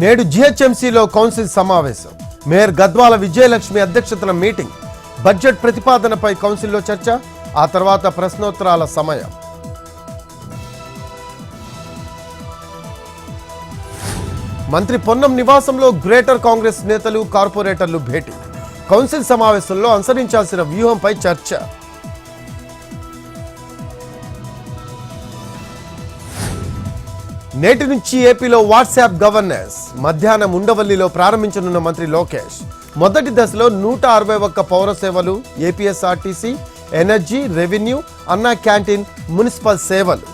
నేడు జీహెచ్ఎంసీలో కౌన్సిల్ సమావేశం. మేయర్ గద్వాల విజయలక్ష్మి అధ్యక్షతన మీటింగ్. బడ్జెట్ ప్రతిపాదనపై కౌన్సిల్లో చర్చ. ఆ తర్వాత ప్రశ్నోత్తరాల సమయం. మంత్రి పొన్నం నివాసంలో గ్రేటర్ కాంగ్రెస్ నేతలు, కార్పొరేటర్లు భేటీ. కౌన్సిల్ సమావేశంలో అనుసరించాల్సిన వ్యూహంపై చర్చ. నేటి నుంచి ఏపీలో వాట్సాప్ గవర్నెన్స్. మధ్యాహ్నం ఉండవల్లిలో ప్రారంభించనున్న మంత్రి లోకేష్. మొదటి దశలో 161 పౌర సేవలు, ఏపీఎస్ఆర్టీసీ, ఎనర్జీ, రెవెన్యూ, అన్నా క్యాంటీన్, మున్సిపల్ సేవలు.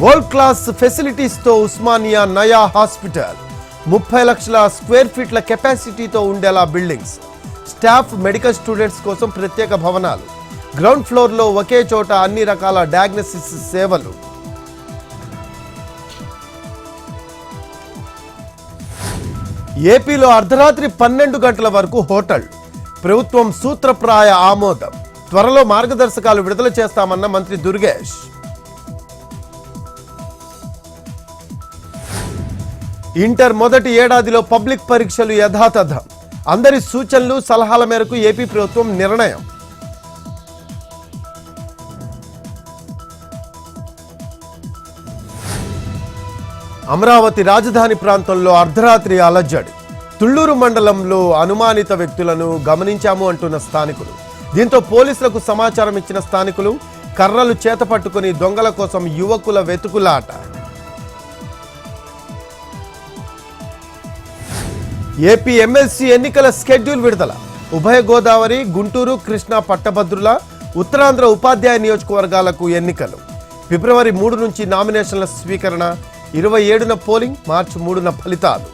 వరల్డ్ క్లాస్ ఫెసిలిటీస్తో ఉస్మానియా నయా హాస్పిటల్. 30 లక్షల స్క్వేర్ ఫీట్ల కెపాసిటీతో ఉండేలా బిల్డింగ్స్. స్టాఫ్, మెడికల్ స్టూడెంట్స్ కోసం ప్రత్యేక భవనాలు. గ్రౌండ్ ఫ్లోర్లో ఒకే చోట అన్ని రకాల డయాగ్నోసిస్ సేవలు. ఏపీలో అర్ధరాత్రి 12 గంటల వరకు హోటల్. ప్రభుత్వం సూత్రప్రాయ ఆమోదం. త్వరలో మార్గదర్శకాలు విడుదల చేస్తామన్న మంత్రి దుర్గేష్. ఇంటర్ మొదటి ఏడాదిలో పబ్లిక్ పరీక్షలు యథాతథం. అందరి సూచనలు, సలహాల మేరకు ఏపీ ప్రభుత్వం నిర్ణయం. అమరావతి రాజధాని ప్రాంతంలో అర్ధరాత్రి అలజడి. తుళ్లూరు మండలంలో అనుమానిత వ్యక్తులను గమనించాము అంటున్న స్థానికులు. దీంతో పోలీసులకు సమాచారం ఇచ్చిన స్థానికులు కర్రలు చేతపట్టుకుని దొంగల కోసం యువకుల వెతుకులాట. ఏపీ ఎమ్మెల్సీ ఎన్నికల స్కెడ్యూల్ విడుదల. ఉభయ గోదావరి, గుంటూరు, కృష్ణా పట్టభద్రుల, ఉత్తరాంధ్ర ఉపాధ్యాయ నియోజకవర్గాలకు ఎన్నికలు. ఫిబ్రవరి 3 నుంచి నామినేషన్ల స్వీకరణ. 27న పోలింగ్, మార్చి 3న ఫలితాలు.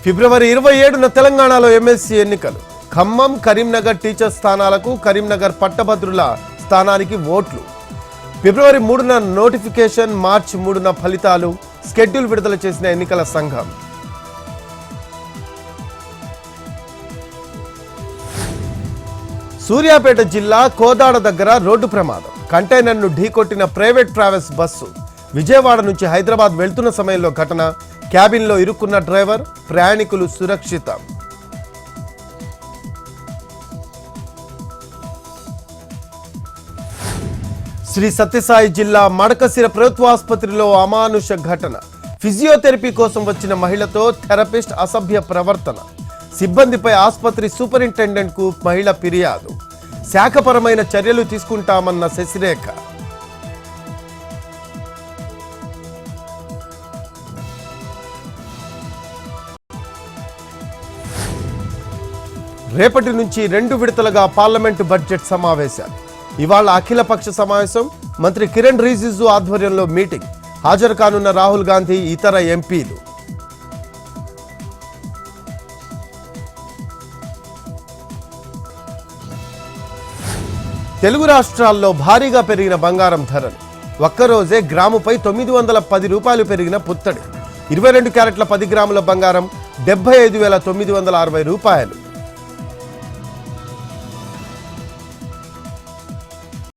ఫిబ్రవరి 27న తెలంగాణలో ఎమ్మెల్సీ ఎన్నికలు. ఖమ్మం, కరీంనగర్ టీచర్ స్థానాలకు, కరీంనగర్ పట్టభద్రుల స్థానానికి ఓట్లు. ఫిబ్రవరి 3న నోటిఫికేషన్, మార్చి 3న ఫలితాలు. స్కెడ్యూల్ విడుదల చేసిన ఎన్నికల సంఘం. సూర్యాపేట జిల్లా కోదాడ దగ్గర రోడ్డు ప్రమాదం. కంటైనర్ను ఢీకొట్టిన ప్రైవేట్ ట్రావెల్స్ బస్సు. విజయవాడ నుంచి హైదరాబాద్ వెళ్తున్న సమయంలో ఘటన. క్యాబిన్లో ఇరుక్కున్న డ్రైవర్, ప్రయాణికులు సురక్షితం. శ్రీ సత్యసాయి జిల్లా మడకశిర ప్రభుత్వ ఆసుపత్రిలో అమానుష ఘటన. ఫిజియోథెరపీ కోసం వచ్చిన మహిళతో థెరపిస్ట్ అసభ్య ప్రవర్తన. సిబ్బందిపై ఆసుపత్రి సూపరింటెండెంట్కు మహిళ ఫిర్యాదు. శాఖపరమైన చర్యలు తీసుకుంటామన్న శశిరేఖ. రేపటి నుంచి 2 విడతలుగా పార్లమెంటు బడ్జెట్ సమావేశాలు. ఇవాళ అఖిలపక్ష సమావేశం. మంత్రి కిరణ్ రిజిజు ఆధ్వర్యంలో మీటింగ్. హాజరు కానున్న రాహుల్ గాంధీ, ఇతర ఎంపీలు. తెలుగు రాష్ట్రాల్లో భారీగా పెరిగిన బంగారం ధరలు. ఒక్కరోజే గ్రాముపై 910 రూపాయలు పెరిగిన పుత్తడి. 22 క్యారెట్ల 10 గ్రాముల బంగారం 75,960 రూపాయలు.